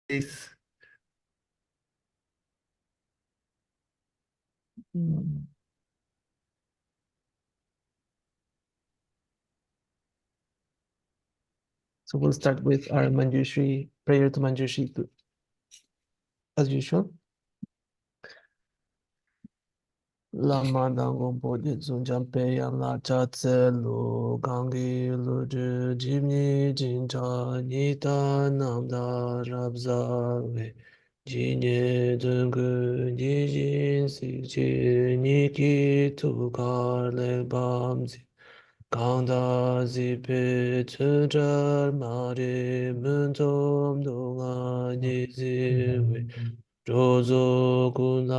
Please. So we'll start with our Manjushri, prayer to Manjushri as usual. Lama dangong bodhi zunjang peiyang la cha tse lu gangi lu zhu jimni jincha nita namda rabza we jinye dungu nijin sik chi niki tukar le bamzi 강다 지배 천절 마리 문좀 동안이 지외 조조구나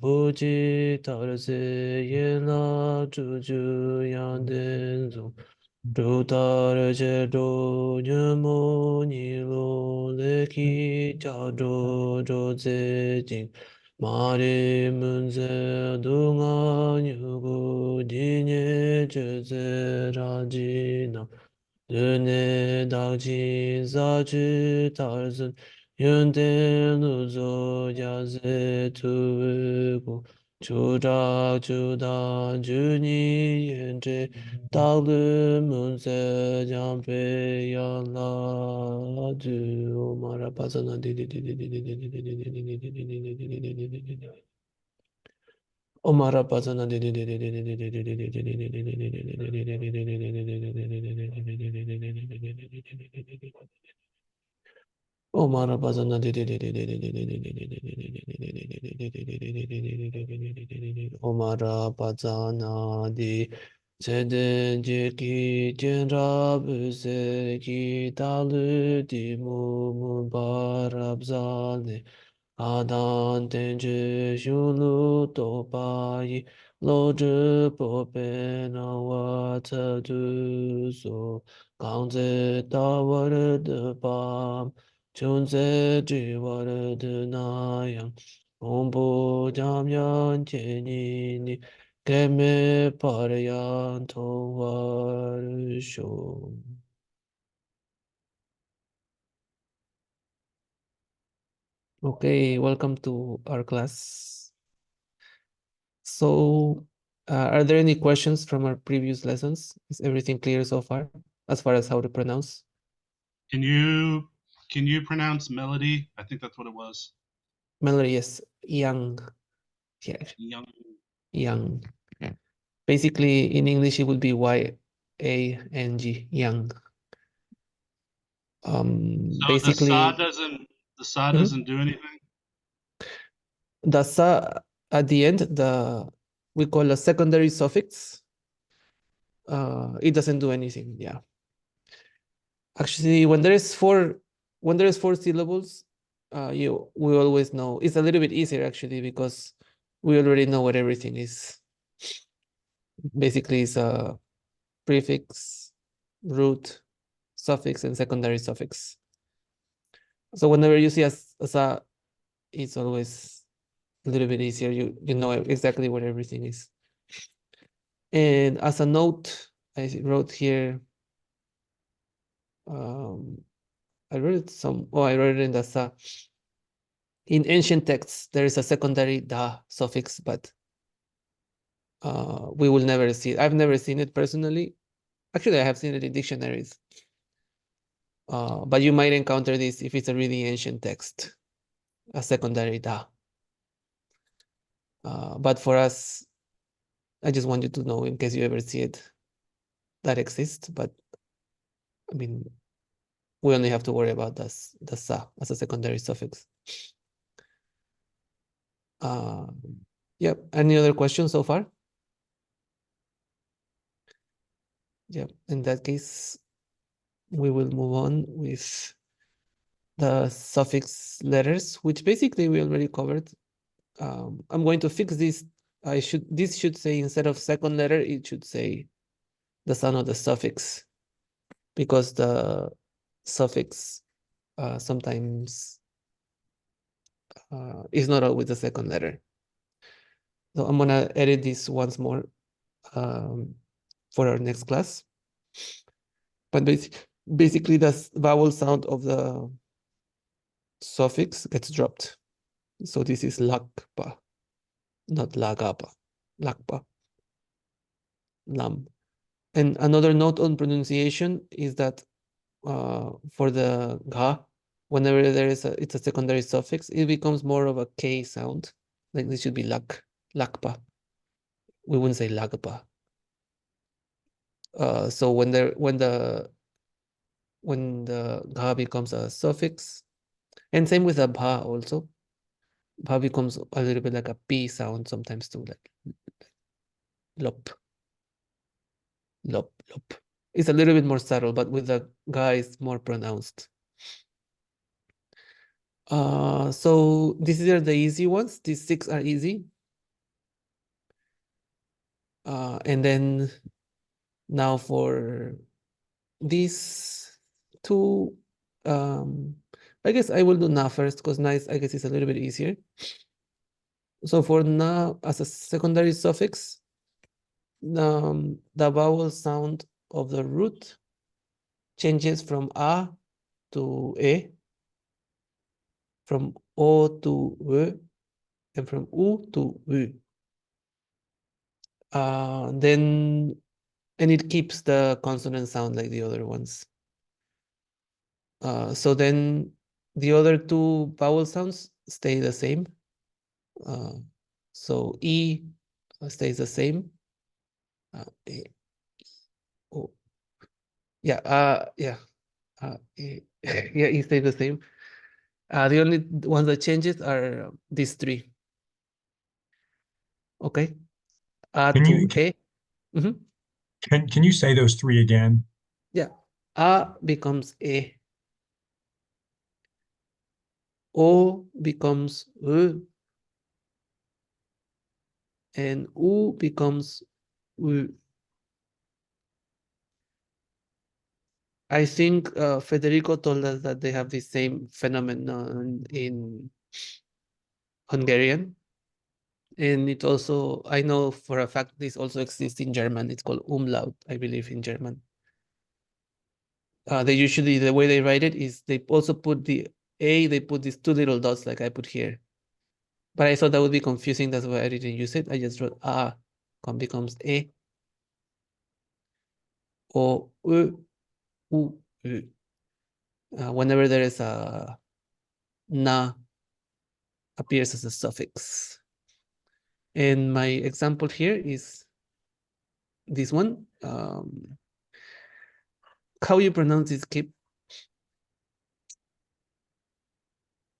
부지 다르세 예나 주주양된종 조다르제로 녀모니로 레키 자조조제징 마리 문제 동안 유구 니네 제제라지나 눈에 당신 사주 달슨 연대누조 야세 투고 주락 주단 주니 현재 달른 문세 장배양라주 오마라 바사나 오마라 바사나 오마라 바사나 오마라 바사나디 제든지기 젠라브세기 달르디 무문바랍자네 아단 덴제 슈루 또바이 로즈 보베나와 차두소 강제 다워르드 밤 존재 지워르드 나양 공부자면 제니니 개메 파르얀 토와르쇼. Okay, welcome to our class. So, are there any questions from our previous lessons? Is everything clear so far, as far as how to pronounce? Can you pronounce melody? I think that's what it was. Melody, yes, yang. Yeah, Young. yang. Basically, in English, it would be Y-A-N-G, yang. So Basically, the sa doesn't do anything. the sa at the end, we call a secondary suffix. It doesn't do anything. Yeah. Actually, when there is four syllables, we always know. It's a little bit easier actually because we already know what everything is. Basically, it's a prefix, root, suffix, and secondary suffix. So whenever you see a sa, it's always a little bit easier. You know exactly what everything is. And as a note, I wrote here. I wrote it in the sa. In ancient texts, there is a secondary da suffix, but we will never see it. I've never seen it personally. Actually, I have seen it in dictionaries. But you might encounter this if it's a really ancient text, a secondary da. But for us, I just want you to know in case you ever see it, that exists. But I mean, we only have to worry about the sa as a secondary suffix. Yep. Any other questions so far? Yep. In that case, we will move on with the suffix letters, which basically we already covered. I'm going to fix this. This should say instead of second letter, it should say the sound of the suffix, because the suffix sometimes is not always the second letter. So I'm gonna edit this once more for our next class. But basically, the vowel sound of the suffix gets dropped. So this is lakpa, not lagapa, lakpa, lam. And another note on pronunciation is that for the ga, whenever it's a secondary suffix, it becomes more of a K sound. Like this should be lakpa. We wouldn't say lagpa. So when the ga becomes a suffix, and same with the bha also, bha becomes a little bit like a P sound sometimes too, like lop, lop. It's a little bit more subtle, but with the ga it's more pronounced. So these are the easy ones. These 6 are easy. And then now for these 2, I guess I will do na first because na I guess is a little bit easier. So for na as a secondary suffix, the vowel sound of the root changes from a to e, from o to e, and from u to u. Then and it keeps the consonant sound like the other ones. So then the other 2 vowel sounds stay the same. So E stays the same. E, O. Yeah, yeah, E stays the same. The only ones that changes are these 3. Okay. A Can to you E. Mhm. can you say those 3 again? Yeah. A becomes E. O becomes U. And U becomes U. I think Federico told us that they have the same phenomenon in Hungarian. And it also, I know for a fact, this also exists in German. It's called umlaut, I believe, in German. They usually, the way they write it is they also put the A, they put these 2 little dots like I put here. But I thought that would be confusing. That's why I didn't use it. I just wrote A, becomes E, O, U, U, U. Whenever there is a na appears as a suffix. And my example here is this one. How you pronounce this, Kip?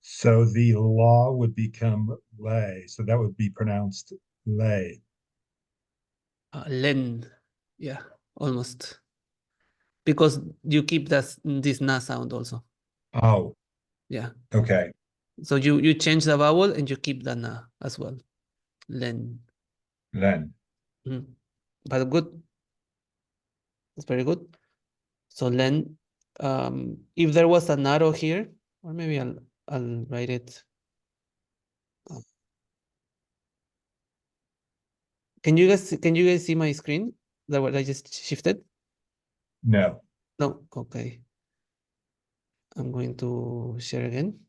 So the law would become lay. So that would be pronounced lay. Len. Yeah, almost. Because you keep this na sound also. Oh, Yeah. okay. So you change the vowel and you keep the na as well. Len. Then But good. It's very good. So len. If there was an arrow here, or maybe I'll write it. Can you guys see my screen? That what I just shifted? no. No. Okay. I'm going to share again.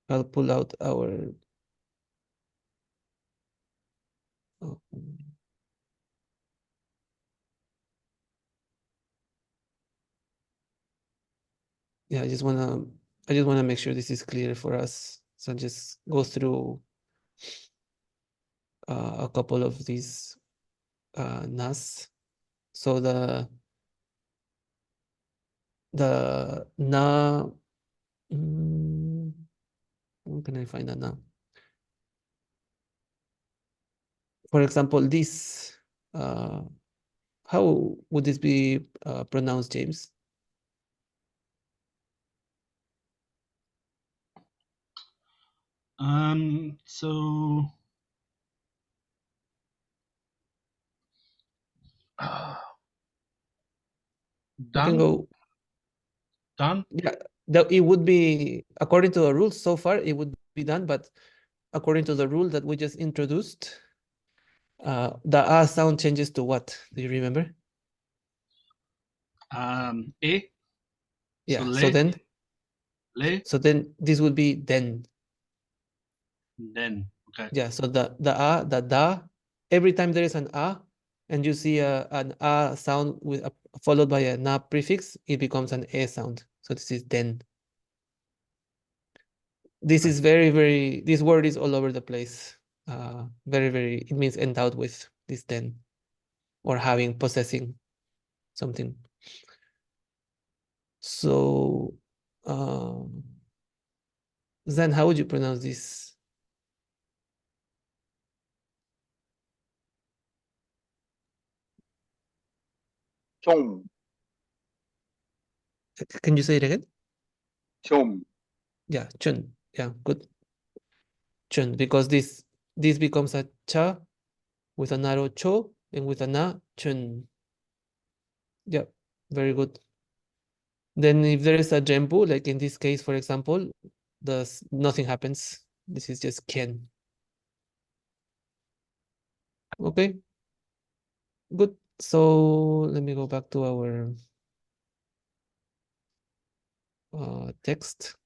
I'll pull out our. Oh, yeah, I just wanna make sure this is clear for us. So just go through a couple of these nas. So the na. Where can I find that now? For example, this. How would this be pronounced, James? So You can done, go. done. Yeah, it would be according to the rules so far. It would be done, but according to the rule that we just introduced, the A sound changes to what? Do you remember? E. Yeah, So so then le, this would be then. then. Okay. Yeah, so the A, the da, every time there is an A and you see an A sound with followed by a na prefix, it becomes an E sound. So this is then. This is very, this word is all over the place. Very, it means endowed with this then, or having, possessing something. So, then how would you pronounce this? 좀, Can you say it again? 좀, Yeah, chun. Yeah, good. Chun, because this becomes a cha with a narrow cho and with a na chun. Yeah, very good. Then if there is a jembu, like in this case, for example, nothing happens. This is just ken. Okay, good. So let me go back to our text.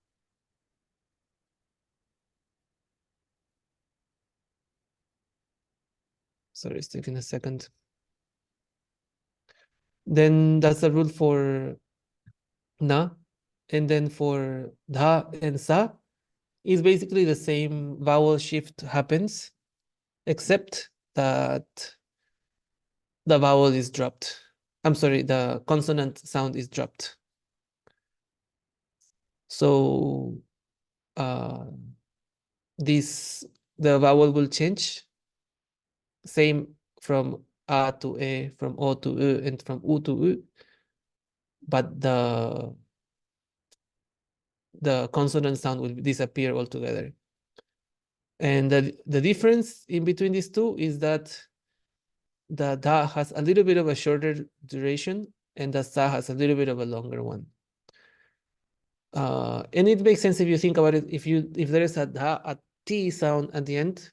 Sorry, it's taking a second. Then that's the rule for na, and then for dha and sa is basically the same vowel shift happens, except that the vowel is dropped. I'm sorry, the consonant sound is dropped. So the vowel will change, same from a to e, from o to u, and from u to u, but the consonant sound will disappear altogether. And the difference in between these two is that the da has a little bit of a shorter duration and the sa has a little bit of a longer one. And it makes sense if you think about it. If there is a t sound at the end,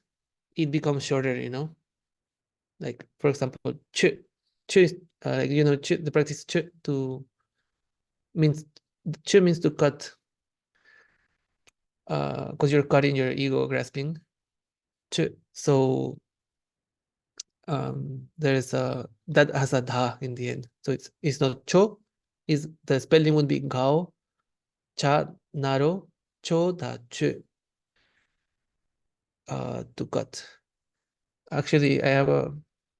it becomes shorter, you know. Like for example, ch, like the practice ch means to cut, because you're cutting your ego grasping. Ch, so there's that has a dha in the end, so it's not cho. Is the spelling would be gao, cha, naro, cho, da, ch, to cut. Actually,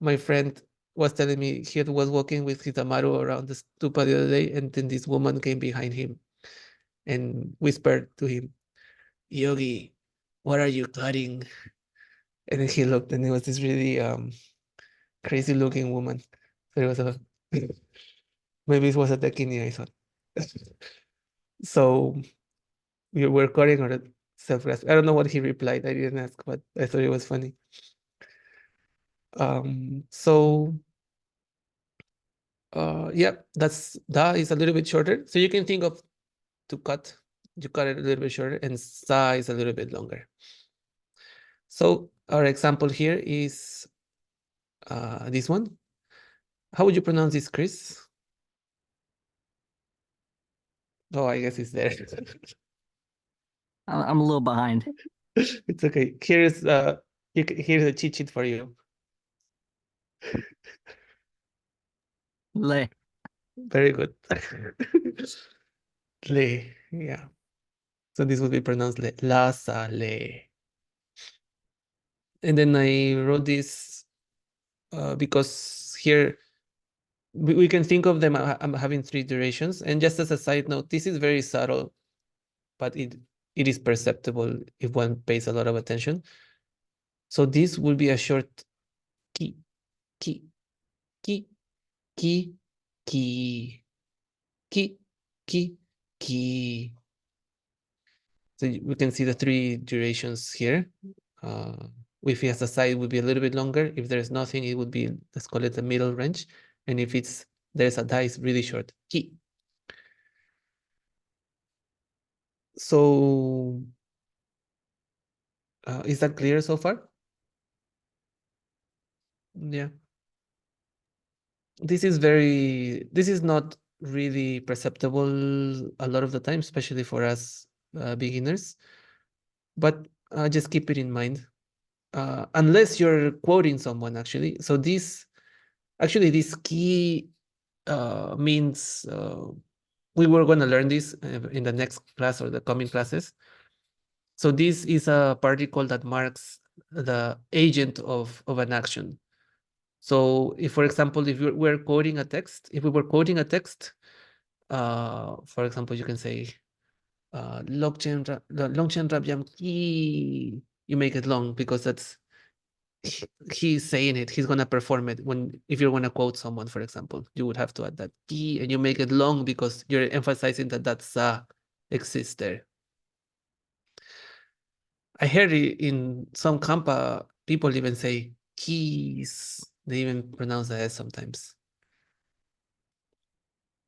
my friend was telling me he was walking with his Amaru around the stupa the other day, and then this woman came behind him and whispered to him, "Yogi, what are you cutting?" And then he looked, and it was this really crazy looking woman. So it was maybe it was a Dakini, I thought. So we were cutting our self-grasp. I don't know what he replied. I didn't ask, but I thought it was funny. So yeah, da is a little bit shorter. So you can think of to cut, you cut it a little bit shorter, and sa is a little bit longer. So our example here is this one. How would you pronounce this, Chris? Oh, I guess it's there. I'm a little behind. It's okay. Here's here's a cheat sheet for you. Le. Very good. Le, yeah. So this would be pronounced le, la, sa, le. And then I wrote this because here we can think of them having three durations. And just as a side note, this is very subtle, but it is perceptible if one pays a lot of attention. So this will be a short ki, ki, ki, ki, ki, ki, ki, ki. So we can see the three durations here. If it has a side, it would be a little bit longer. If there's nothing, it would be, let's call it the middle range. And if there's a die, it's really short. Ki. So Is that clear so far? Yeah. This is not really perceptible a lot of the time, especially for us beginners, but just keep it in mind. Unless you're quoting someone, actually. So this key means we were going to learn this in the next class or the coming classes. So this is a particle that marks the agent of an action. So if, for example, if we're quoting a text, for example, you can say Longchen Rabyam Ki. You make it long because that's he's saying it. He's gonna perform it. If you're gonna quote someone, for example, you would have to add that Ki, and you make it long because you're emphasizing that sa exists there. I heard in some Kampa people even say keys. They even pronounce the S sometimes.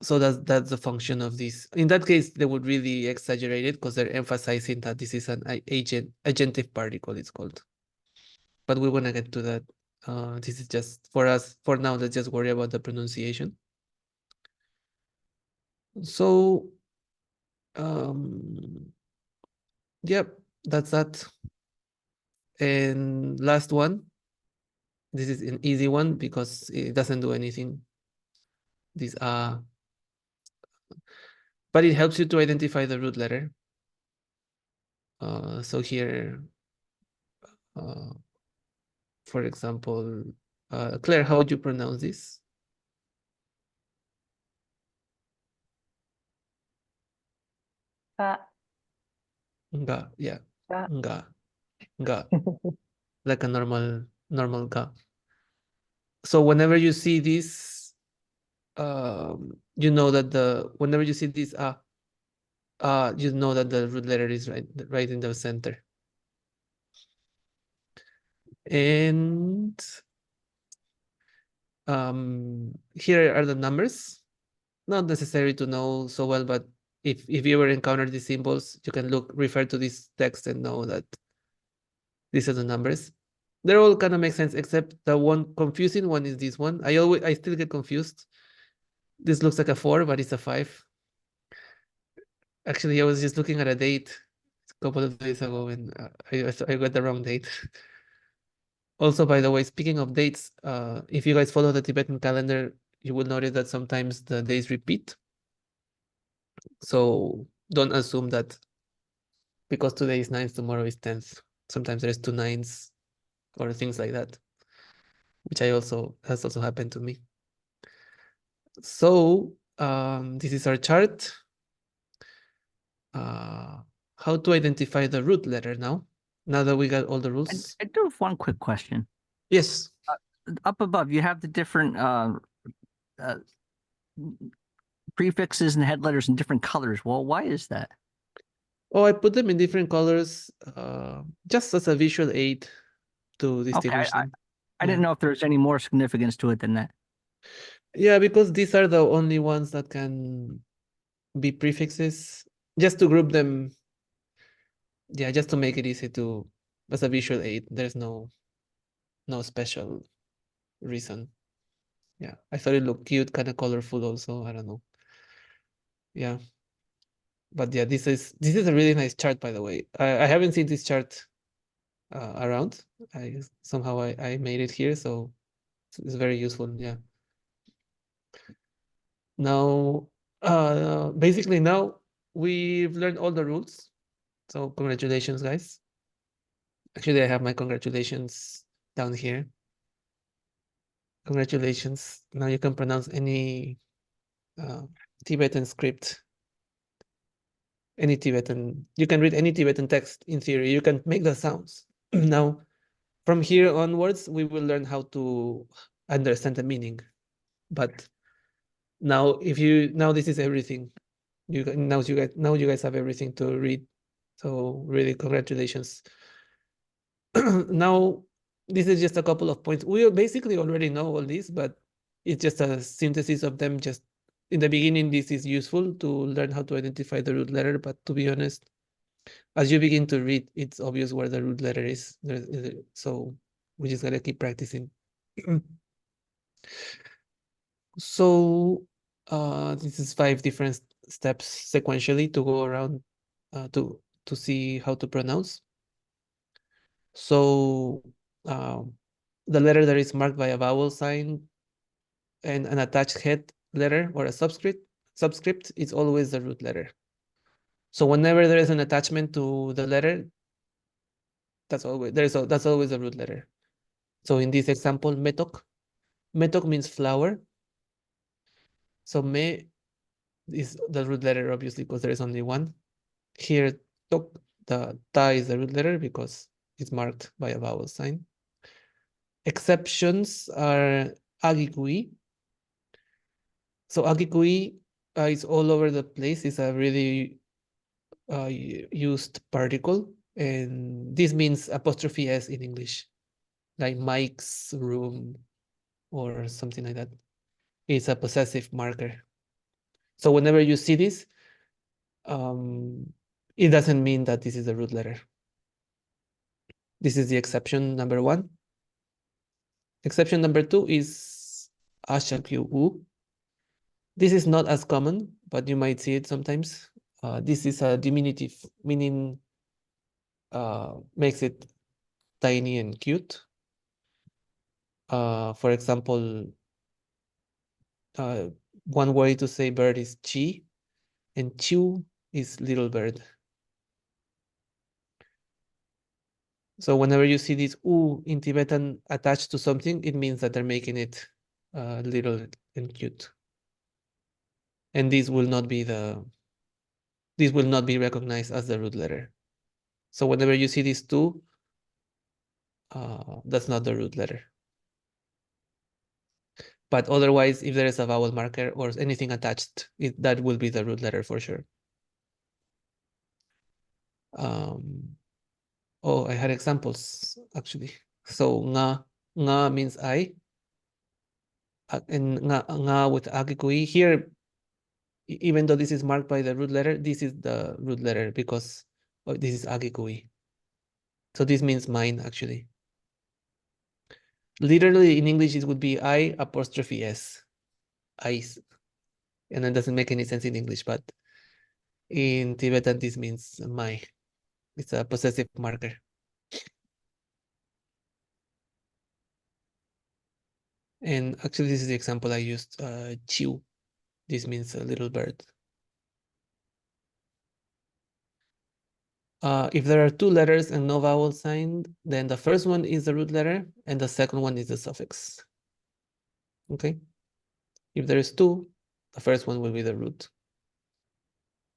So that's the function of this. In that case, they would really exaggerate it because they're emphasizing that this is an agentive particle, it's called. But we're gonna get to that. This is just for us for now. Let's just worry about the pronunciation. So, yep, that's that. And last one. This is an easy one because it doesn't do anything. These are, but it helps you to identify the root letter. So here, for example, Claire, how would you pronounce this? Nga, yeah, nga, nga, like a normal ga. So whenever you see this, you know that whenever you see this you know that the root letter is right in the center. And here are the numbers. Not necessary to know so well, but if you ever encounter these symbols, you can refer to this text and know that these are the numbers. They all kind of make sense, except the one confusing one is this one. I still get confused. This looks like a 4, but it's a 5. Actually, I was just looking at a date a couple of days ago, and I got the wrong date. Also, by the way, speaking of dates, if you guys follow the Tibetan calendar, you will notice that sometimes the days repeat. So don't assume that because today is 9th, tomorrow is 10th. Sometimes there's 2 9s or things like that, which has also happened to me. So this is our chart. How to identify the root letter now that we got all the rules. I do have one quick question. Yes. Up above, you have the different prefixes and head letters in different colors. Well, why is that? Oh, I put them in different colors just as a visual aid to distinguish them. I didn't know if there's any more significance to it than that. Yeah, because these are the only ones that can be prefixes. Just to group them, yeah, just to make it easy as a visual aid. There's no special reason. Yeah, I thought it looked cute, kind of colorful also. I don't know. Yeah. But yeah, this is a really nice chart, by the way. I haven't seen this chart around. Somehow I made it here, so it's very useful. Yeah. Now, basically now we've learned all the rules. So congratulations, guys. Actually, I have my congratulations down here. Congratulations. Now you can pronounce any Tibetan script. Any Tibetan, you can read any Tibetan text in theory. You can make the sounds. Now, from here onwards, we will learn how to understand the meaning. But now, this is everything. Now you guys have everything to read. So really, congratulations. Now, this is just a couple of points. We basically already know all this, but it's just a synthesis of them. Just in the beginning, this is useful to learn how to identify the root letter. But to be honest, As you begin to read, it's obvious where the root letter is. So we just gotta keep practicing. So this is 5 different steps sequentially to go around to see how to pronounce. So the letter that is marked by a vowel sign and an attached head letter or a subscript is always the root letter. So whenever there is an attachment to the letter, that's always the root letter. So in this example, metok means flower. So me is the root letter, obviously, because there is only one. Here, tok, the ta is the root letter because it's marked by a vowel sign. Exceptions are agikui. So agikui is all over the place. It's a really used particle, and this means apostrophe s in English, like Mike's room or something like that. It's a possessive marker. So whenever you see this, it doesn't mean that this is the root letter. This is the exception number 1. Exception number 2 is ashakyu. This is not as common, but you might see it sometimes. This is a diminutive, meaning makes it tiny and cute. For example, one way to say bird is chi, and chu is little bird. So whenever you see this u in Tibetan attached to something, it means that they're making it little and cute. And this will not be recognized as the root letter. So whenever you see these two, that's not the root letter. But otherwise, if there is a vowel marker or anything attached, that will be the root letter for sure. Oh, I had examples actually. So nga means I, and nga with agikui here. Even though this is marked by the root letter, this is the root letter because this is agikui. So this means mine actually. Literally in English, it would be I apostrophe S, ice, and it doesn't make any sense in English, but in Tibetan this means my. It's a possessive marker. And actually, this is the example I used. Chiu. This means a little bird. If there are 2 letters and no vowel sign, then the first one is the root letter and the second one is the suffix. Okay? If there is 2, the first one will be the root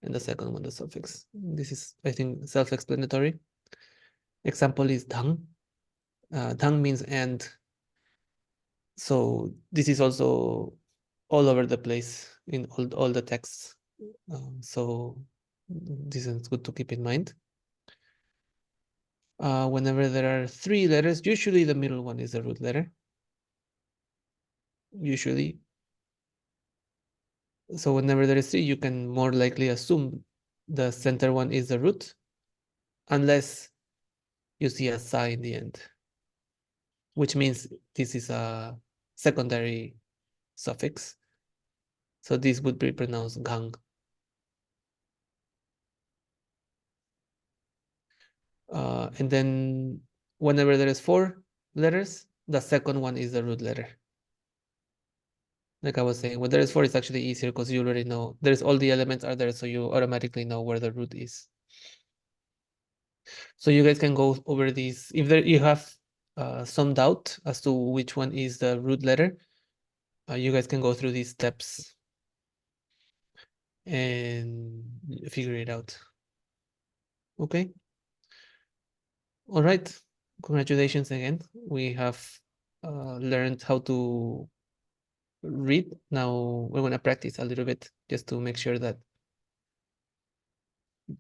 and the second one the suffix. This is, I think, self-explanatory. Example is dang. Dang means and. So this is also all over the place in all the texts. So this is good to keep in mind. Whenever there are 3 letters, usually the middle one is the root letter. Usually. So whenever there is 3, you can more likely assume the center one is the root, unless you see a sa in the end, which means this is a secondary suffix. So this would be pronounced gang. And then whenever there is 4 letters, the second one is the root letter. Like I was saying, when there is 4, it's actually easier because you already know there's all the elements are there, so you automatically know where the root is. So you guys can go over these. If you have some doubt as to which one is the root letter, you guys can go through these steps and figure it out. Okay. All right. Congratulations again. We have learned how to read. Now we're going to practice a little bit just to make sure that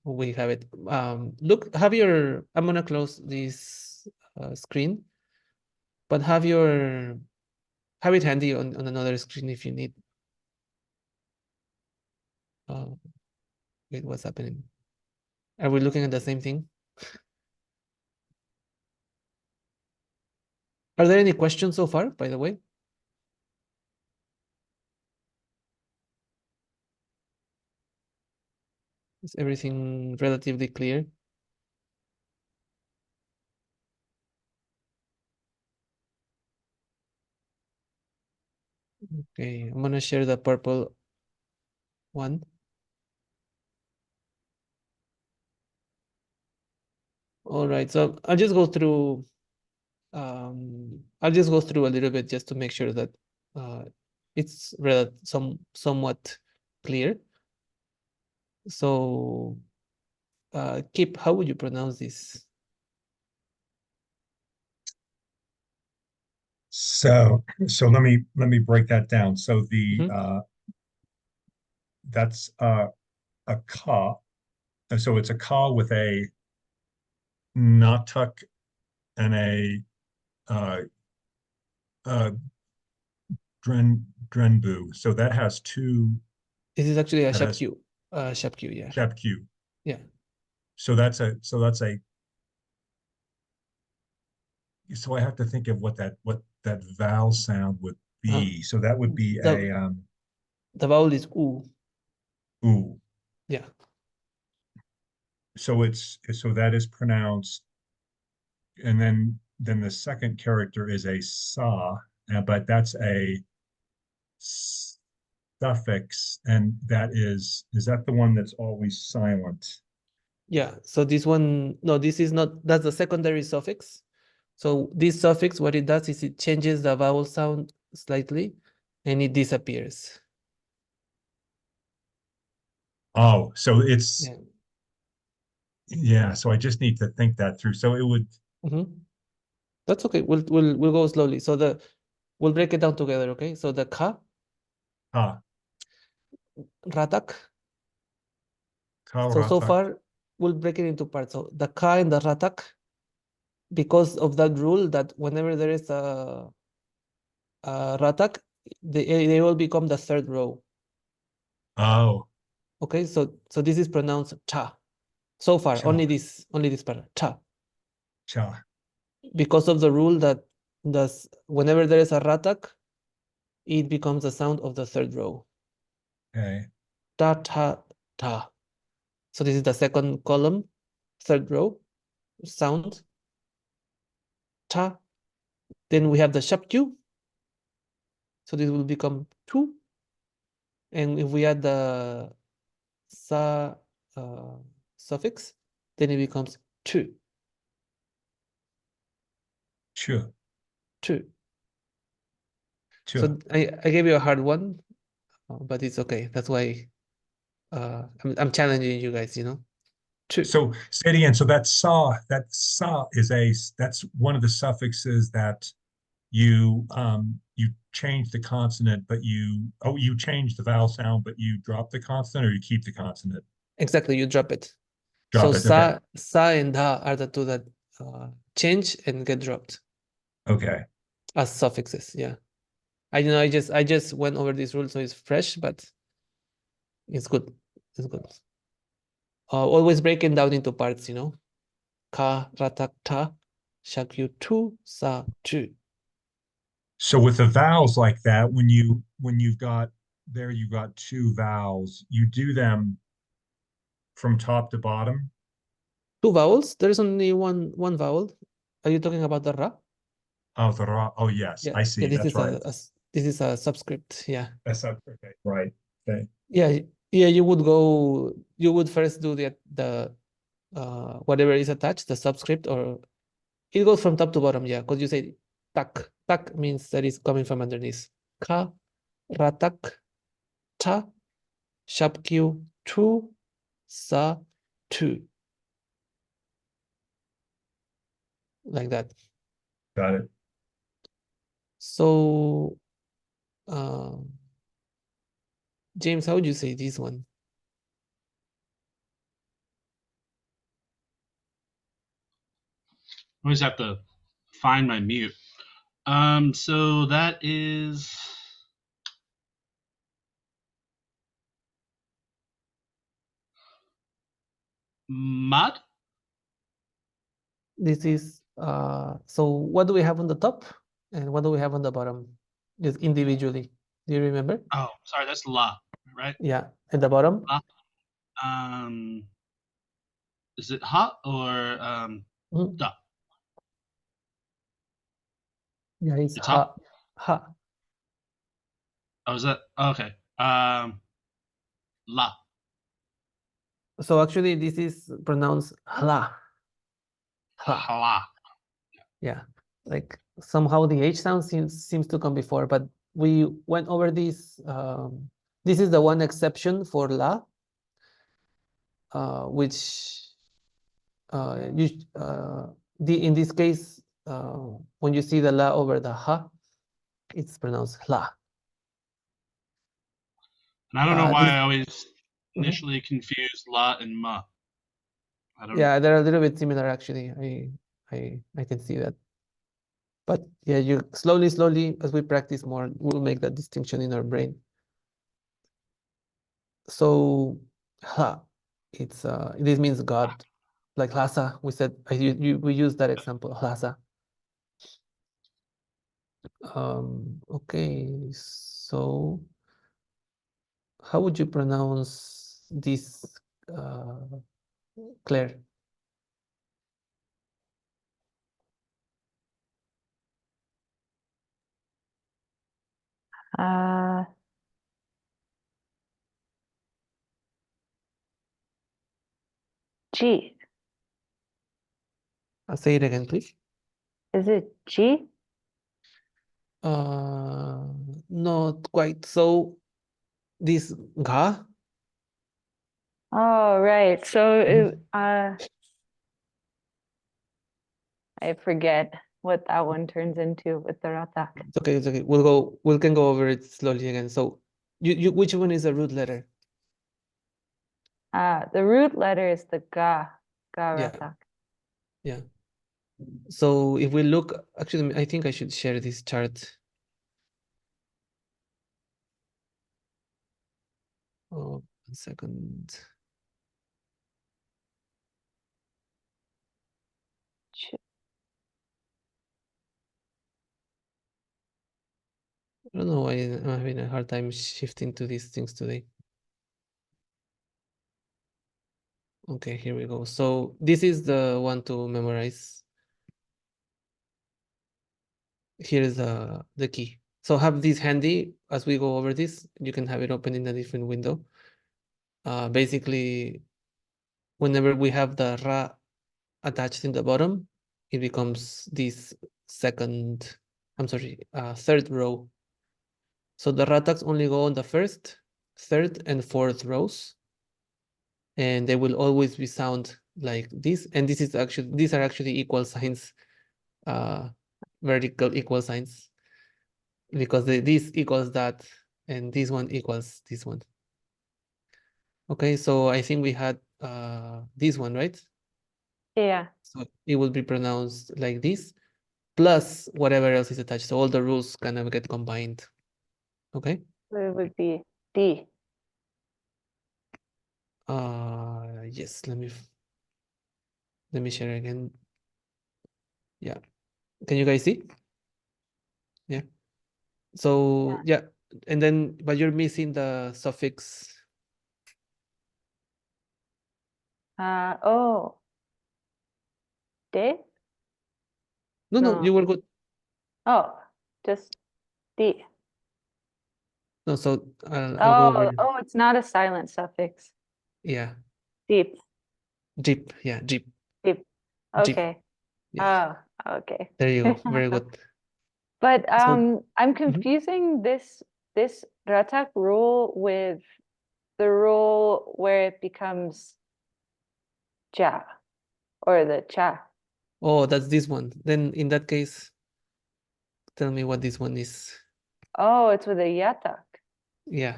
we have it. Look, I'm going to close this screen, but have it handy on another screen if you need. Wait, what's happening? Are we looking at the same thing? Are there any questions so far, by the way? Is everything relatively clear? Okay, I'm gonna share the purple one. All right, so I'll just go through a little bit just to make sure that it's somewhat clear. So Kip, how would you pronounce this? So let me break that down. So the Mhm. that's a ka. So it's a ka with a natuk and a uh uh drenbu. So that has two, This is actually a that has Shapq. Shapq, yeah. shapq. Yeah. So that's a so I have to think of what that vowel sound would Uh, be. So that would be the a the vowel is U. ooh. Yeah. So so that is pronounced, and then the second character is a sa, but that's a suffix, and that is that the one that's always silent? Yeah. So this one, no, this is not, that's the secondary suffix. So this suffix, what it does is it changes the vowel sound slightly and it disappears. Oh, so it's Yeah. yeah. So I just need to think that through. So it would That's okay. We'll go slowly. So we'll break it down together, okay? So the ka, ha ratak. So karatak. far we'll break it into parts. So the ka and the ratak, because of that rule that whenever there is a ratak, they will become the third row. Oh, Okay, so this is pronounced cha. So far, cha only this part, cha. cha. Because of the rule that whenever there is a ratak, it becomes the sound of the third row. Okay, Ta ta ta. So this is the second column, third row, sound. Ta. Then we have the shapq. So this will become tu. And if we add the sa suffix, then it becomes tu. chu Tu. chu. So I gave you a hard one, but it's okay. That's why I'm challenging you guys, you know. Tu. So say it again. So that sa is that's one of the suffixes that you change the consonant, but you change the vowel sound, but you drop the consonant, or you keep the consonant. Exactly, you drop it. So Drop it. Okay. sa and da are the two that change and get dropped Okay. as suffixes. Yeah. I just went over this rule, so it's fresh, but it's good. It's good. Always breaking down into parts, you know. Ka, ratak, ta, shakyu, tu, sa, tu. So with the vowels like that, when you've got there, you've got two vowels, you do them from top to bottom. Two vowels? There is only one vowel. Are you talking about the ra? Oh, the ra. Oh, yes, Yeah, I yeah. see. This That's is right. this is a subscript. Yeah, That's not okay. Right. Okay. yeah, yeah. You would go. You would first do the whatever is attached, the subscript, or it goes from top to bottom. Yeah, because you say tak. Tak means that is coming from underneath. Ka, ratak, ta, shapkyu, tu, sa, tu. Like that. Got it. So, James, how would you say this one? I always have to find my mute. So that is Mud? This is so what do we have on the top and what do we have on the bottom? Just individually. Do you remember? Oh, sorry, that's la, right? Yeah. At the bottom? La. Is it ha or Mm, da? yeah, it's It's ha. ha. Oh, is that okay? La. So actually this is pronounced hla. Hla. Hala. Yeah. Like somehow the H sound seems to come before, but we went over this. This is the one exception for la, which in this case, when you see the la over the ha, it's pronounced hla. And I don't know why This, I always Mhm. initially confuse la and ma. I don't. Yeah, they're a little bit similar actually. I can see that. But yeah, you slowly, as we practice more, we'll make that distinction in our brain. So, ha, it's this means God, like Hlasa. We said we use that example, Hlasa. Okay, so how would you pronounce this, Claire? G. Say it again, please. Is it G? Not quite. So this ga, Oh, right. So Mhm. I forget what that one turns into with the ratak. It's okay, it's okay. We can go over it slowly again. So which one is a root letter? The root letter is the ga Yeah. ratak. Yeah. So if we look, actually, I think I should share this chart. Oh, 1 second. I don't know why I'm having a hard time shifting to these things today. Okay, here we go. So this is the one to memorize. Here's the key. So have this handy as we go over this. You can have it open in a different window. Basically, whenever we have the ra attached in the bottom, it becomes this third row. So the rataks only go on the first, third, and fourth rows. And they will always be sound like this. And these are actually equal signs, vertical equal signs, because this equals that, and this one equals this one. Okay, so I think we had this one, right? Yeah. So it will be pronounced like this, plus whatever else is attached. So all the rules kind of get combined. Okay. So it would be D. Yes. Let me share again. Yeah. Can you guys see? Yeah. So yeah, and then but you're missing the suffix. Oh. D? No, No. you were good. Oh, just D. No, so I'll go over. Oh, it's not a silent suffix. Yeah, Deep. jeep. Yeah, jeep. Deep. Jeep. Okay. Yeah. Oh, okay. There you go. Very good. But So I'm confusing this ratak rule with the rule where it becomes ja or the cha. oh, that's this one. Then in that case, tell me what this one is. Oh, it's with a yatak. Yeah.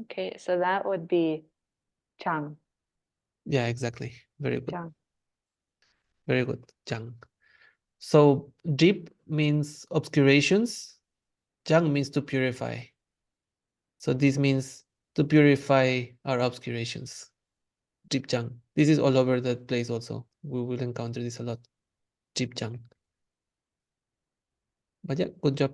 Okay. So that would be chang. Yeah, exactly. Very good. Chang. Very good. Jang. So jeep means obscurations. Jang means to purify. So this means to purify our obscurations. Jipchang. This is all over the place also. We will encounter this a lot. Jipchang. But yeah, good job.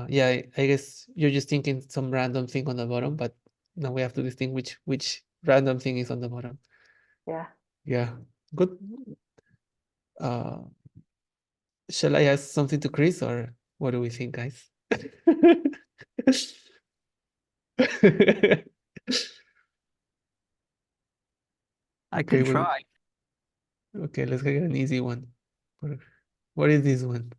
Yeah, I guess you're just thinking some random thing on the bottom, but now we have to distinguish which random thing is on the bottom. Yeah. Yeah, good. Shall I ask something to Chris, or what do we think, guys? I Okay, can well, try. okay, let's get an easy one. What is this one?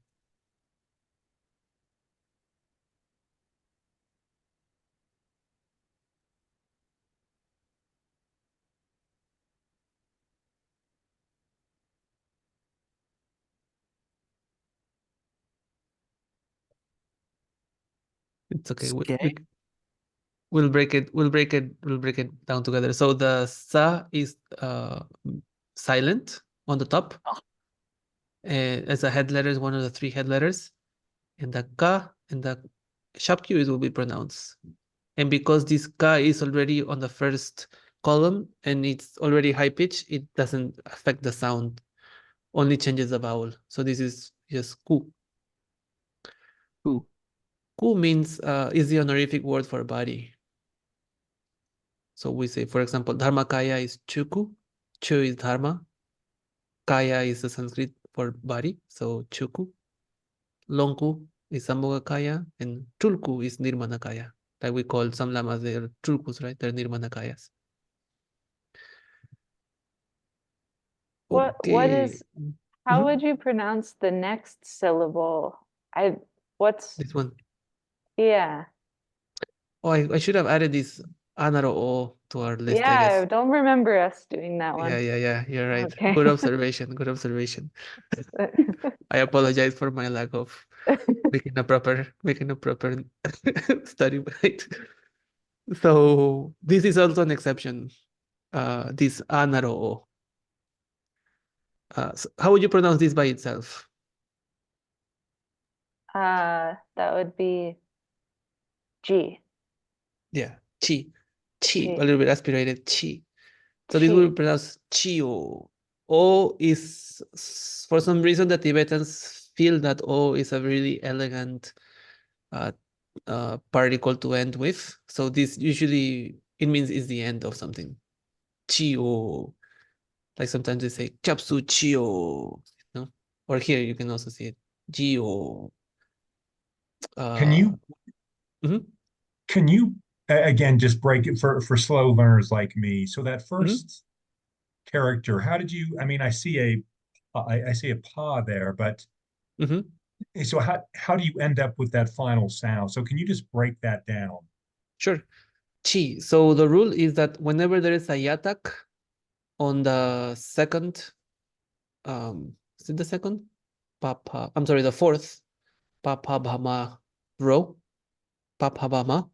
It's okay. Skay? We'll break it down together. So the sa is silent on the top. Oh. As a head letter is one of the three head letters, and the ka and the sharp q is will be pronounced. And because this ka is already on the first column and it's already high pitch, it doesn't affect the sound, only changes the vowel. So this is just ku. Ooh. Ku means is the honorific word for body. So we say, for example, Dharmakaya is chuku, chu is dharma, kaya is the Sanskrit for body, so chuku. Longku is Sambhogakaya, and Tulku is Nirmanakaya. Like we call some lamas, they're Tulkus, right? They're Nirmanakayas. What is, how Mhm. would you pronounce the next syllable? What's, This one? yeah. Oh, I should have added this Anaro O to our list, I Yeah, I guess. don't remember us doing that one. Yeah, you're right. Okay. Good observation. I apologize for my lack of making a proper study guide. So this is also an exception. This Anaro. So how would you pronounce this by itself? That would be G. Yeah, chi, Chi. a little bit aspirated, chi. So this will be pronounced chio. O is, for some reason, the Tibetans feel that O is a really elegant particle to end with. So this usually, it means it's the end of something. Chio. Like sometimes they say chapsu chio, or here you can also see it. Gio. Can you Mhm. can you again just break it for slow learners like me? So that first character, how did you? I mean, I see a pa there, but Mhm. so how do you end up with that final sound? So can you just break that down? Sure. Chi. So the rule is that whenever there is a yatak on the second, is it the second? Papa, I'm sorry, the fourth Papa Bhama row. Papa Bhama.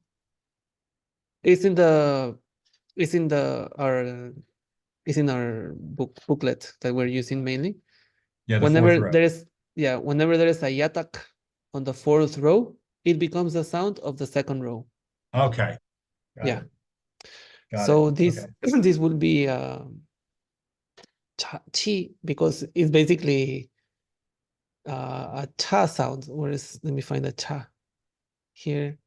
It's in the it's in the our it's in our booklet that we're using mainly. Yeah, the fourth Whenever row. there is whenever there is a yatak on the fourth row, it becomes the sound of the second row. Okay. Got Yeah. it. Got So it. this Okay. this would be chi, because it's basically a cha sound. Where is, let me find the cha here.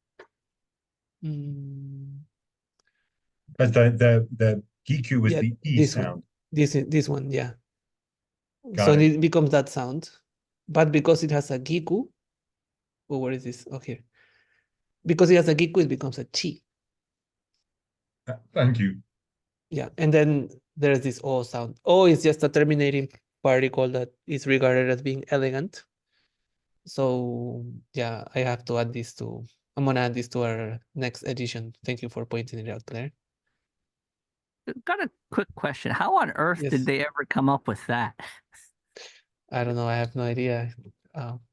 Because the Giku is Yeah, the E this one. sound. This one, yeah. So Got it. it becomes that sound, but because it has a giku, oh, where is this? Oh, here. Because it has a giku, it becomes a chi. Thank you. Yeah, and then there's this O sound. O is just a terminating particle that is regarded as being elegant. So yeah, I have to add this to, I'm gonna add this to our next edition. Thank you for pointing it out, Claire. Got a quick question. How on earth Yes. did they ever come up with that? I don't know. I have no idea.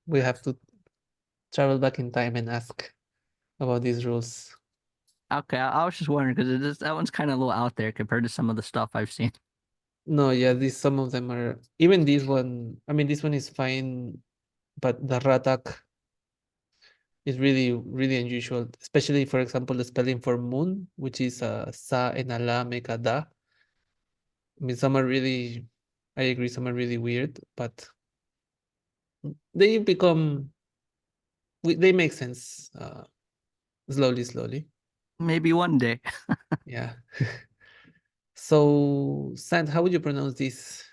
We have to travel back in time and ask about these rules. Okay, I was just wondering because that one's kind of a little out there compared to some of the stuff I've seen. No, yeah, some of them are, even this one, I mean, this one is fine, but the ratak is really, really unusual, especially, for example, the spelling for moon, which is sa and a la make a da. I mean, some are really, I agree, some are really weird, but they become, they make sense slowly. Maybe one day. Yeah. So, Sant, how would you pronounce this?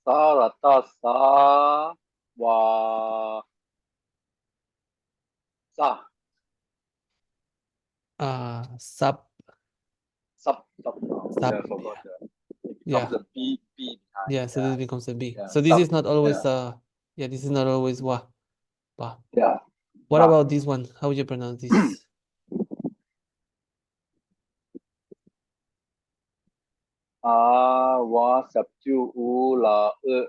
Sarata sa wa sa Sub, sub. sub, Yeah, I forgot yeah. the. It Yeah. becomes a B behind. Yeah, so this becomes a B. Yeah, So this sub, is not always yeah. yeah, this is not always wa, ba. Yeah. What Ba. about this one? How would you pronounce this? A wa subdue u la e.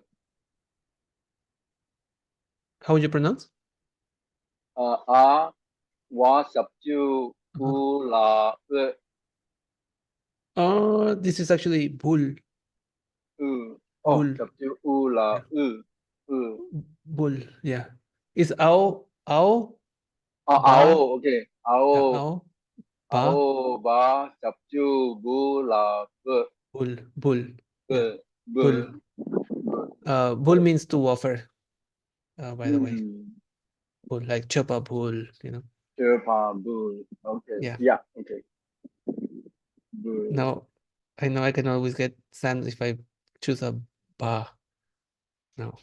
How would you pronounce? A wa subdue u la e. Oh, this is actually bull. Oh, Bull. subdue u la Yeah. e. Bull, yeah. It's ao, ao, Oh, ba, ao, okay. yeah, Ao, ao, ba, ao, ba, subdue bu la e. bull, yeah, bull. Bull. Bull means to offer, by the way. Mm. Bull, like chop a bull, you know. Chirpa bull. Okay. Yeah. Yeah. Okay. Bull. Now, I know I can always get sand if I choose a ba. No.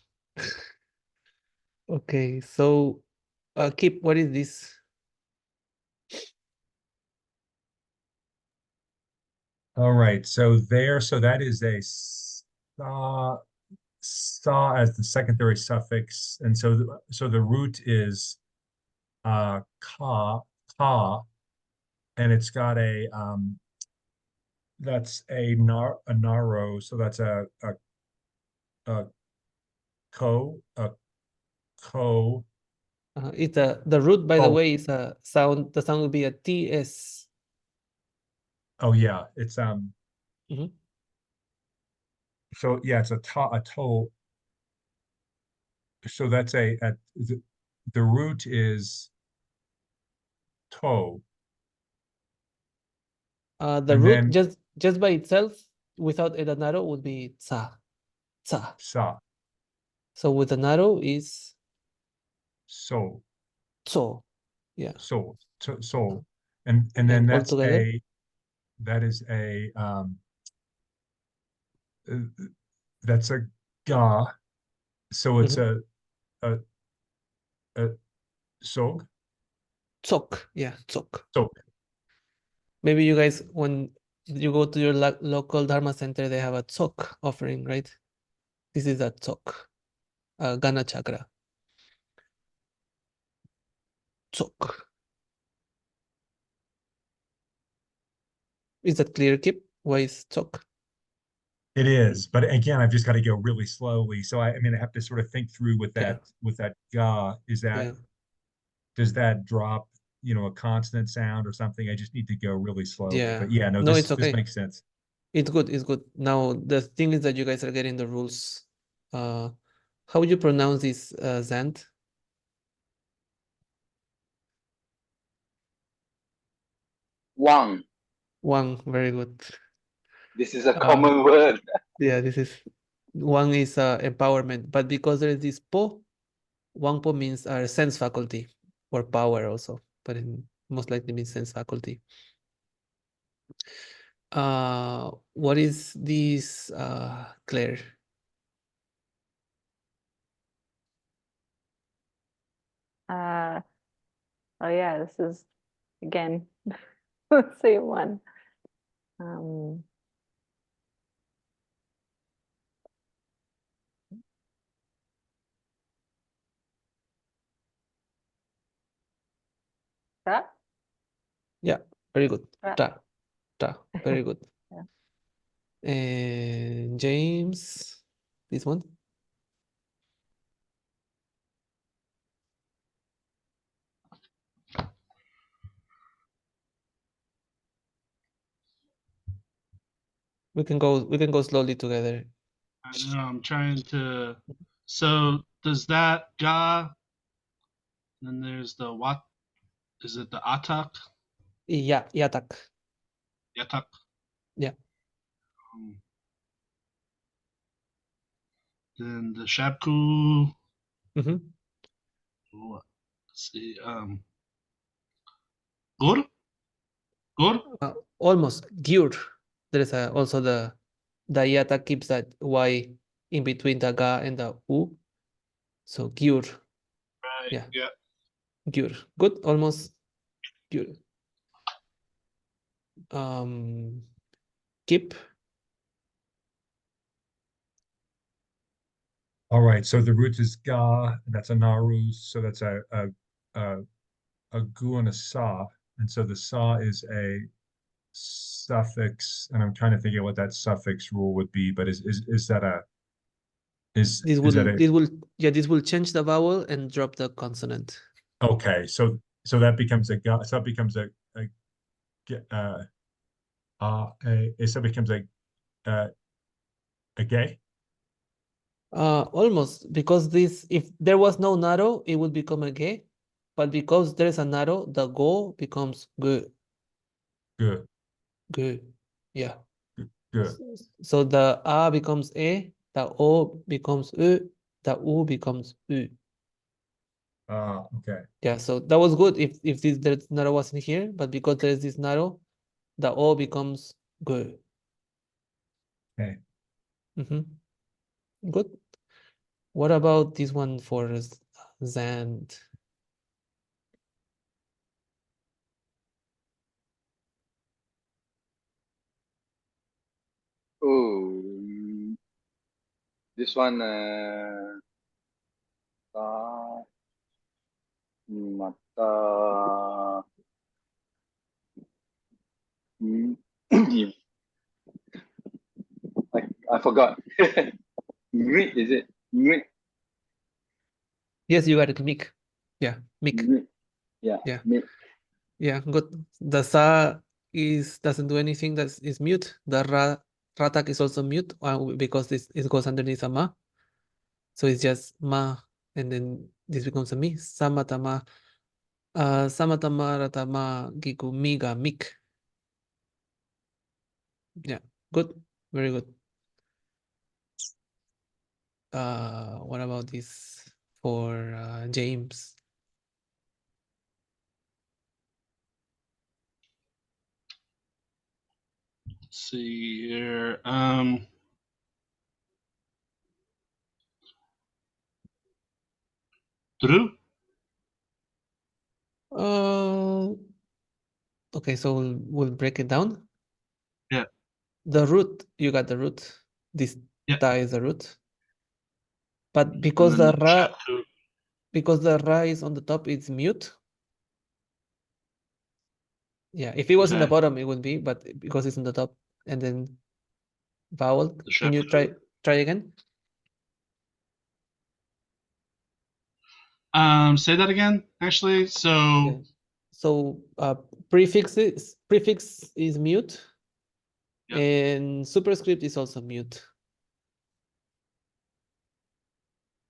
Okay, so Kip, what is this? All right, so that is a saw as the secondary suffix, and so the root is ka, and it's got a that's a naro, so that's a ko, It's the root, by the Oh. way, is a sound. The sound will be a TS. Oh yeah, it's Mhm. So yeah, it's a toe. So that's the root is toe. The And root then just by itself, without a naro, would be tsa, tsa. sa, So with a naro is so, tso. Yeah. so, and then And all that's together? that is that's a ga. So it's Mhm. a sog. Tsok. Yeah, tsok. So Maybe you guys, when you go to your local Dharma center, they have a tsok offering, right? This is a tsok, Gana chakra. Tsok. Is that clear, Kip? Why is tsok? it is, but again, I've just got to go really slowly. So I mean, I have to sort of think through with Yeah. that ga. Yeah. Does that drop, a consonant sound or something? I just need to go really slowly. Yeah. But yeah, no, No, this it's okay. makes sense. It's good. It's good. Now the thing is that you guys are getting the rules. How would you pronounce this, Zant? Wang. Wang. Very good. This is a common word. Yeah, this is Wang is empowerment, but because there is this po, Wang po means our sense faculty or power also, but it most likely means sense faculty. What is this, Claire? Oh yeah, this is again the same one. That? Yeah, very good. Ah. Ta, very good. Yeah. And James, this one. We can go slowly together. I know I'm trying to. So does that ga Then there's the what? Is it the atak? Yeah, yatak. Yatak? Yeah. Then the shabku. Mm-hmm. Let's see. Gur? Gur? Almost gyur. There is also the yatak keeps that y in between the ga and the u. So gyur, Right. Yeah. Yeah. gyur. Good, almost gyur. Keep. All right, so the root is ga, and that's a naru, so that's a gu and a sa, and so the sa is a suffix, and I'm trying to think of what that suffix rule would be, but is that a is that a This will change the vowel and drop the consonant. okay? So that becomes a ga, so that becomes a so it becomes a gay. Almost, because if there was no narrow, it would become a ge, but because there's a narrow, the go becomes ge. Good, Yeah. good. So the a becomes e, the o becomes u, the u becomes u. Okay. Yeah, so that was good if this there's narrow wasn't here, but because there's this narrow, the o becomes ge. Okay. Good. What about this one for Zand? Oh, this one, mata, mm, I forgot. Mrit, is it? Mrit, Yes, you got it, Mick. Yeah, Mick. Mrit. Yeah, Yeah. Mrit. Yeah, good. The sa doesn't do anything. That is mute. The ratak is also mute because it goes underneath a ma. So it's just ma, and then this becomes a mi. Samatama, samatama ratama giku miga mik. Yeah, good, very good. What about this for James? Let's see here. Dru? Okay, so we'll break it down. Yeah. The root, you got the root. This Yeah. ta is the root. But And because then the ra shabku. because the ra is on the top, it's mute. Yeah, if it was in the Okay. bottom, it would be, but because it's on the top, and then vowel. The Can you shabku. try again? Say that again, actually. So, Okay. So prefix is mute, Yep. and superscript is also mute.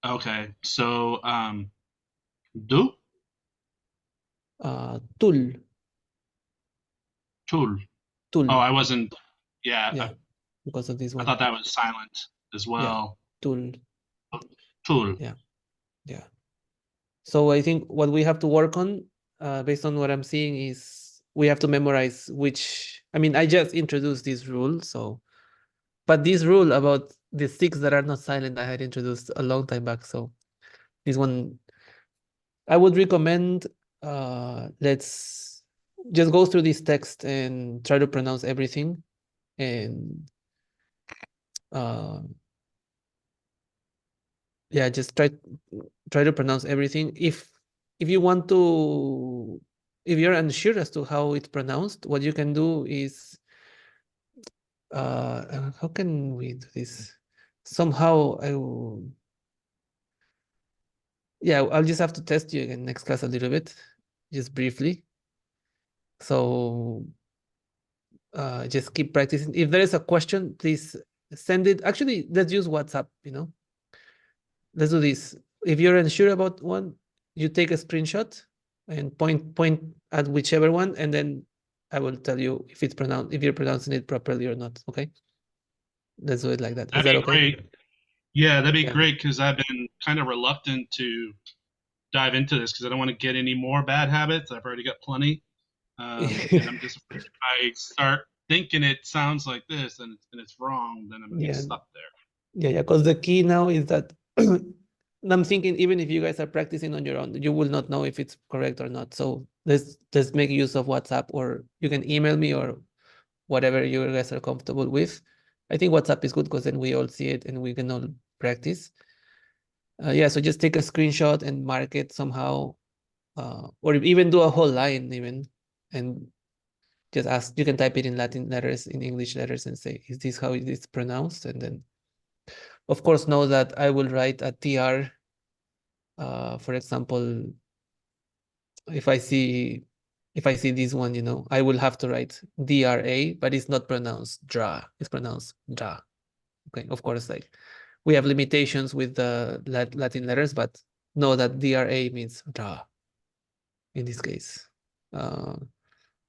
okay. So, du? Tul. Tul. Tul. Oh, I wasn't. Yeah. Yeah, because of this I one. thought that was silent as well. Tul. Tul. Yeah. Yeah. So I think what we have to work on, based on what I'm seeing, is we have to memorize which. I mean, I just introduced this rule, so. But this rule about the 6 that are not silent, I had introduced a long time back. So this one, I would recommend. Let's just go through this text and try to pronounce everything, and yeah, just try to pronounce everything. If you want to, if you're unsure as to how it's pronounced, what you can do is, how can we do this? Somehow yeah, I'll just have to test you again next class a little bit, just briefly. So just keep practicing. If there is a question, please send it. Actually, let's use WhatsApp, Let's do this. If you're unsure about one, you take a screenshot and point at whichever one, and then I will tell you if it's pronounced, if you're pronouncing it properly or not. Okay, let's do it like that. Is That'd that be okay? great. Yeah, that'd be Yeah. great because I've been kind of reluctant to dive into this because I don't want to get any more bad habits. I've already got plenty. And I'm just afraid if I start thinking it sounds like this and it's wrong, then I'm gonna get Yeah. stuck there. Yeah, because the key now is that I'm thinking even if you guys are practicing on your own, you will not know if it's correct or not. So let's make use of WhatsApp, or you can email me or whatever you guys are comfortable with. I think WhatsApp is good because then we all see it and we can all practice. Yeah, so just take a screenshot and mark it somehow, or even do a whole line even, and just ask. You can type it in Latin letters, in English letters, and say, "Is this how it is pronounced?" And then, of course, know that I will write a TR. For example, if I see this one, I will have to write DRA, but it's not pronounced dra. It's pronounced dra. Okay, of course, like we have limitations with the Latin letters, but know that DRA means dra in this case.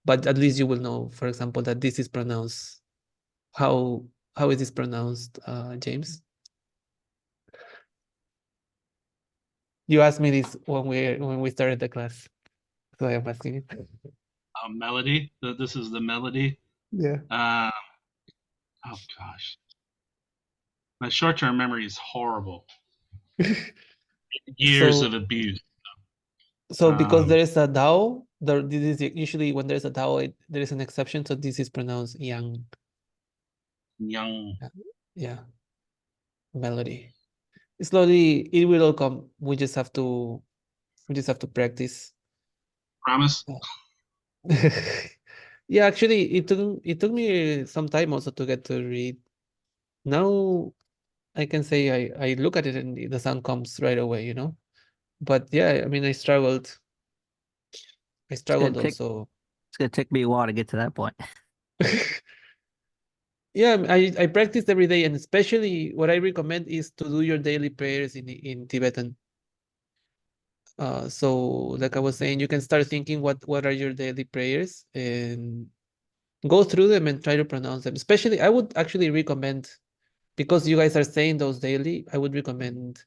But at least you will know, for example, that this is pronounced. How is this pronounced, James? You asked me this when we started the class, so I'm asking it. Melody. This is the melody. Yeah. Oh gosh, my short-term memory is horrible. Years So of abuse. So because there is a Dao, this is usually when there's a Dao, there is an exception. So this is pronounced yang. Young. Yeah, melody. Slowly, it will all come. We just have to practice. Promise. Yeah, actually, it took me some time also to get to read. Now I can say I look at it and the sound comes right away, But yeah, I mean, I struggled. I struggled also. It's gonna take me a while to get to that point. Yeah, I practice every day, and especially what I recommend is to do your daily prayers in Tibetan. So like I was saying, you can start thinking what are your daily prayers and go through them and try to pronounce them. Especially, I would actually recommend, because you guys are saying those daily, I would recommend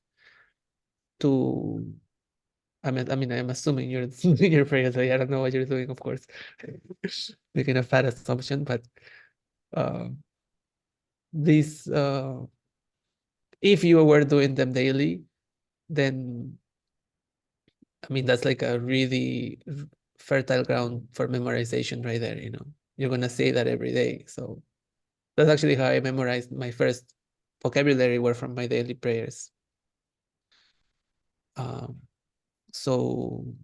to. I mean, I'm assuming you're doing your prayers. I don't know what you're doing, of course, making a fat assumption, but this. If you were doing them daily, then I mean that's like a really fertile ground for memorization right there. You're gonna say that every day. So that's actually how I memorized my first vocabulary were from my daily prayers. So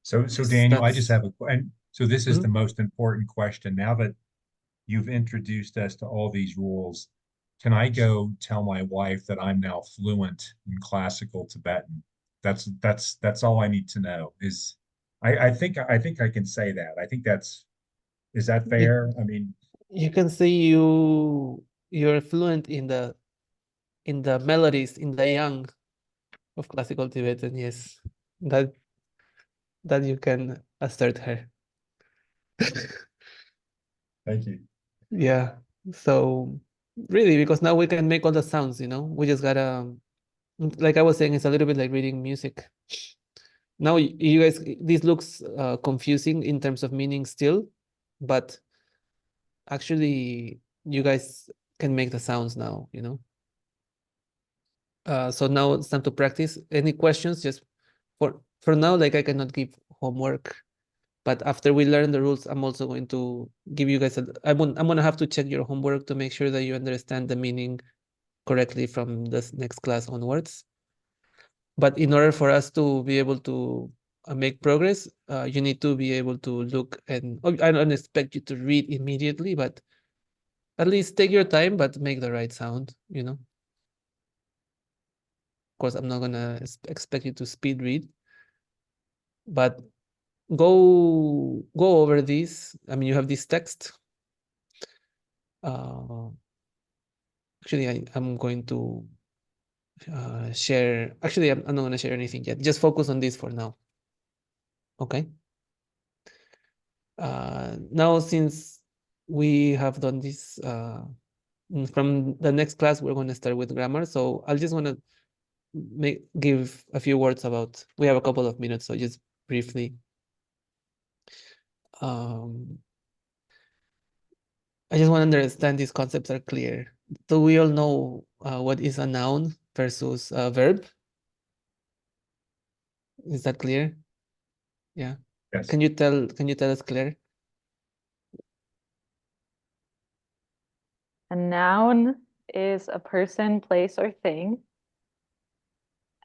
So yes, Daniel, I just that's have and so this is the Mhm. most important question. Now that you've introduced us to all these rules, can I go tell my wife that I'm now fluent in classical Tibetan? That's all I need to know. I think I can say that. I think is that you, fair? I mean, you can say you're fluent in the melodies, in the yang of classical Tibetan. Yes, that you can assert her. thank you. Yeah. So really, because now we can make all the sounds, we just gotta, like I was saying, it's a little bit like reading music. Now you guys, this looks confusing in terms of meaning still, but actually you guys can make the sounds now. So now it's time to practice. Any questions? Just for now, like I cannot give homework. But after we learn the rules, I'm also going to give you guys I'm gonna have to check your homework to make sure that you understand the meaning correctly from this next class onwards. But in order for us to be able to make progress, you need to be able to look, and I don't expect you to read immediately, but at least take your time, but make the right sound. Of course, I'm not gonna expect you to speed read, but go over this. I mean, you have this text. Actually, I'm going to share. Actually, I'm not going to share anything yet. Just focus on this for now. Okay. Now, since we have done this, from the next class, we're going to start with grammar. So I'll just want to give a few words about. We have a couple of minutes, so just briefly. I just want to understand these concepts are clear. Do we all know what is a noun versus a verb? Is that clear? Yeah. Yes. Can you tell us, Claire? A noun is a person, place, or thing.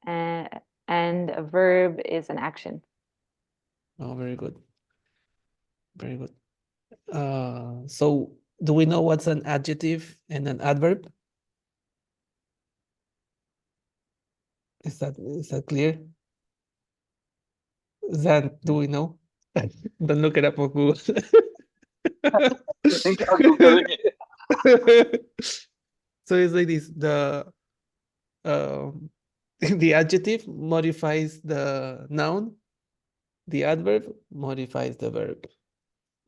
And a verb is an action. Oh, very good. Very good. So do we know what's an adjective and an adverb? Is that clear? Do we know? Don't look it up on Google. Think I'm Googling it. So it's like this: the adjective modifies the noun, the adverb modifies the verb.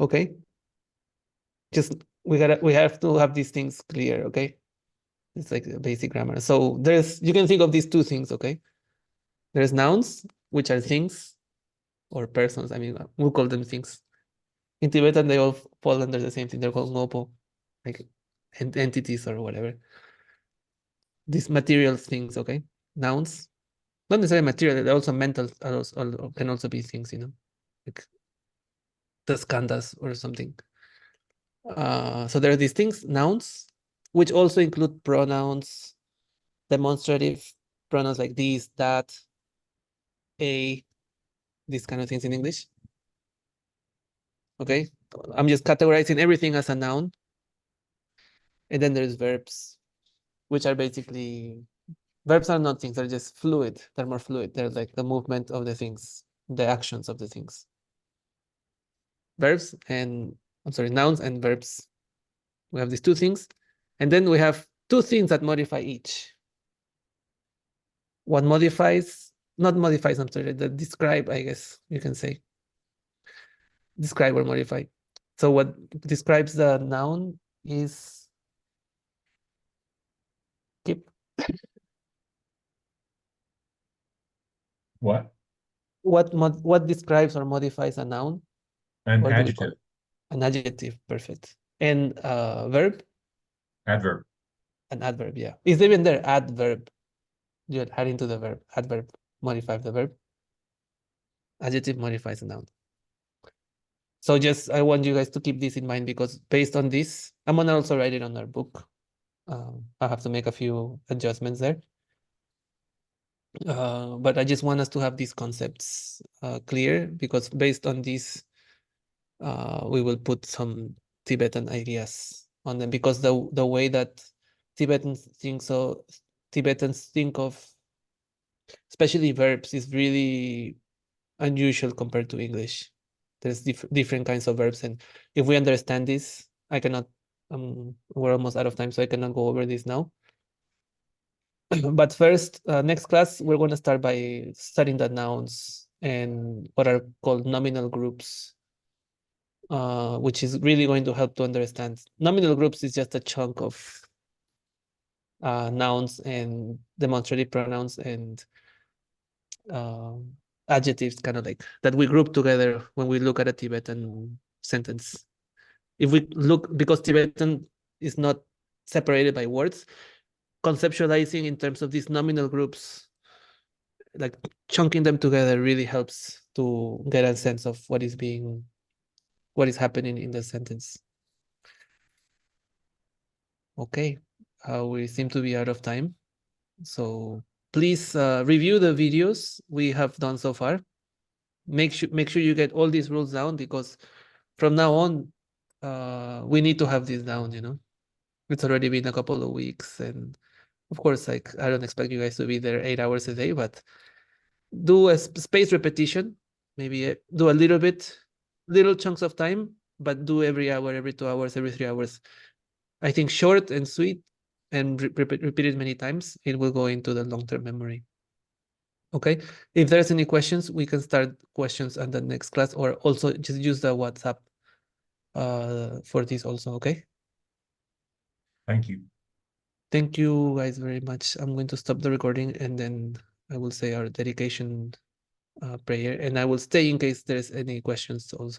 Okay. Just we have to have these things clear. Okay. It's like basic grammar. So you can think of these two things. Okay. There's nouns, which are things or persons. I mean, we'll call them things. In Tibetan, they all fall under the same thing. They're called ngopo, like entities or whatever. These material things, okay? Nouns, not necessarily material. They're also mental. Can also be things, like the skandhas or something. So there are these things, nouns, which also include pronouns, demonstrative pronouns like this, that, a, these kind of things in English. Okay, I'm just categorizing everything as a noun. And then there's verbs, which are basically, verbs are not things, they're just fluid. They're more fluid. They're like the movement of the things, the actions of the things. Nouns and verbs. We have these two things. And then we have two things that modify each. What modifies, not modifies, I'm sorry, that describe, I guess you can say. Describe or modify. So what describes the noun is keep. What? What describes or modifies a noun? An What do we call adjective. it? An adjective, perfect. And verb? Adverb. An adverb, yeah. Is even there adverb? You add into the verb. Adverb modifies the verb. Adjective modifies a noun. So I want you guys to keep this in mind, because based on this, I'm gonna also write it on our book. I have to make a few adjustments there. But I just want us to have these concepts clear, because based on this, we will put some Tibetan ideas on them, because the way that Tibetans think of, especially verbs, is really unusual compared to English. There's different kinds of verbs, and if we understand this, I cannot. We're almost out of time, so I cannot go over this now. But first, next class, we're going to start by studying the nouns and what are called nominal groups, which is really going to help to understand. Nominal groups is just a chunk of nouns and demonstrative pronouns and adjectives, kind of like that we group together when we look at a Tibetan sentence. If we look, because Tibetan is not separated by words, conceptualizing in terms of these nominal groups, like chunking them together, really helps to get a sense of what is happening in the sentence. Okay, we seem to be out of time. So please review the videos we have done so far. Make sure you get all these rules down, because from now on, we need to have this down, It's already been a couple of weeks, and of course, like, I don't expect you guys to be there 8 hours a day, but do a spaced repetition. Maybe do a little chunks of time, but do every hour, every 2 hours, every 3 hours. I think short and sweet and repeat it many times, it will go into the long-term memory. Okay, if there's any questions, we can start questions on the next class, or also just use the WhatsApp for this also. Okay, Thank you. thank you guys very much. I'm going to stop the recording, and then I will say our dedication prayer, and I will stay in case there's any questions also.